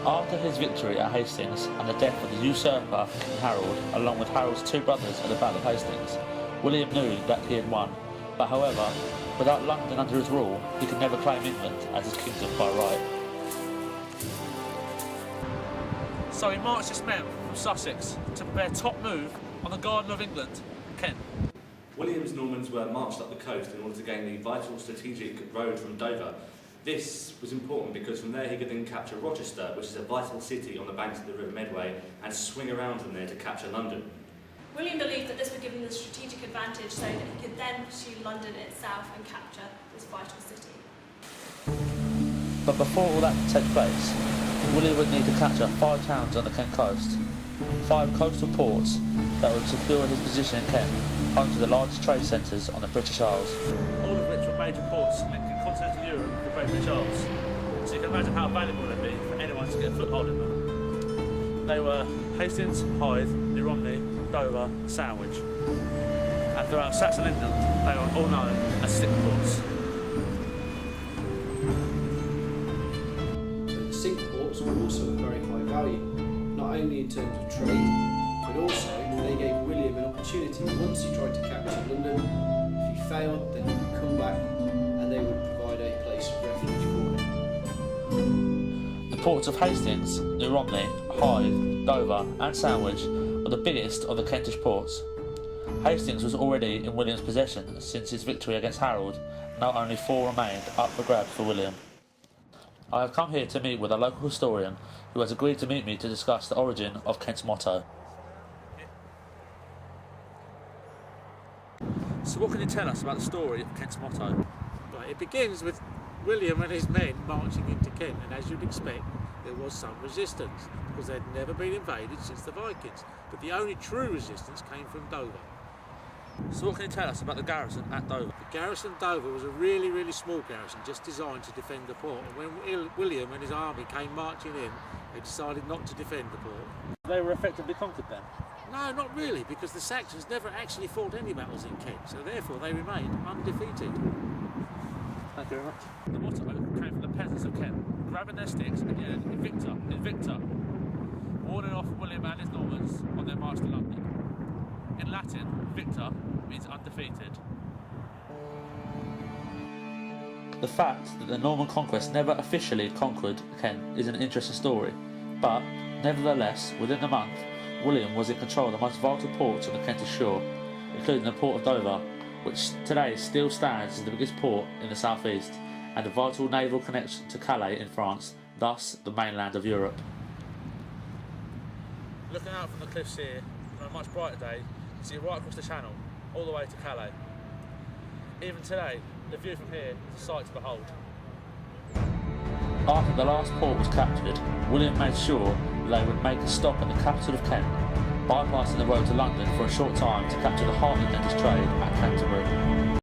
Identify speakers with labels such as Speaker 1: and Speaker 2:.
Speaker 1: After his victory at Hastings and the death of the usurper King Harold, along with Harold's two brothers at the Battle of Hastings, William knew that he had won, but however, without London under his rule, he could never claim England as his kingdom by right. So he marched his men from Sussex to prepare top move on the Garden of England, Kent.
Speaker 2: William's Normans were marched up the coast in order to gain the vital strategic road from Dover. This was important because from there he could then capture Rochester, which is a vital city on the banks of the River Medway, and swing around from there to capture London.
Speaker 3: William believed that this would give him the strategic advantage so that he could then pursue London itself and capture this vital city.
Speaker 1: But before all that could take place, William would need to capture 5 towns on the Kent coast, 5 coastal ports that would secure his position in Kent, home to the largest trade centres on the British Isles. All of which were major ports linking continental Europe with the Great British Isles, so you can imagine how valuable they'd be for anyone to get a foothold in them. They were Hastings, Hythe, New Romney, Dover and Sandwich, and throughout Saxon England they were all known as stick ports.
Speaker 4: So the stick ports were also of very high value, not only in terms of trade, but also they gave William an opportunity. Once he tried to capture London, if he failed, then he could come back and they would provide a place of refuge for him.
Speaker 1: The ports of Hastings, New Romney, Hythe, Dover and Sandwich were the biggest of the Kentish ports. Hastings was already in William's possession since his victory against Harold. Now only 4 remained up for grabs for William. I have come here to meet with a local historian who has agreed to meet me to discuss the origin of Kent's motto. So what can you tell us about the story of Kent's motto?
Speaker 5: Right, it begins with William and his men marching into Kent, and as you'd expect, there was some resistance because they'd never been invaded since the Vikings. But the only true resistance came from Dover.
Speaker 1: So what can you tell us about the garrison at Dover?
Speaker 5: The garrison at Dover was a really, really small garrison just designed to defend the port. And when William and his army came marching in, they decided not to defend the port.
Speaker 1: They were effectively conquered then?
Speaker 5: No, not really, because the Saxons never actually fought any battles in Kent, so therefore they remained undefeated.
Speaker 1: Thank you very much. The motto came from the peasants of Kent, grabbing their sticks and yelling, "Invicta, Invicta," warning off William and his Normans on their march to London. In Latin, victor means undefeated. The fact that the Norman conquest never officially conquered Kent is an interesting story, but nevertheless, within the month, William was in control of the most vital ports on the Kentish shore, including the port of Dover, which today still stands as the biggest port in the southeast and a vital naval connection to Calais in France, thus the mainland of Europe. Looking out from the cliffs here, on a much brighter day, you see right across the channel, all the way to Calais. Even today, the view from here is a sight to behold. After the last port was captured, William made sure that they would make a stop at the capital of Kent, bypassing the road to London for a short time to capture the heart of Kentish trade at Canterbury.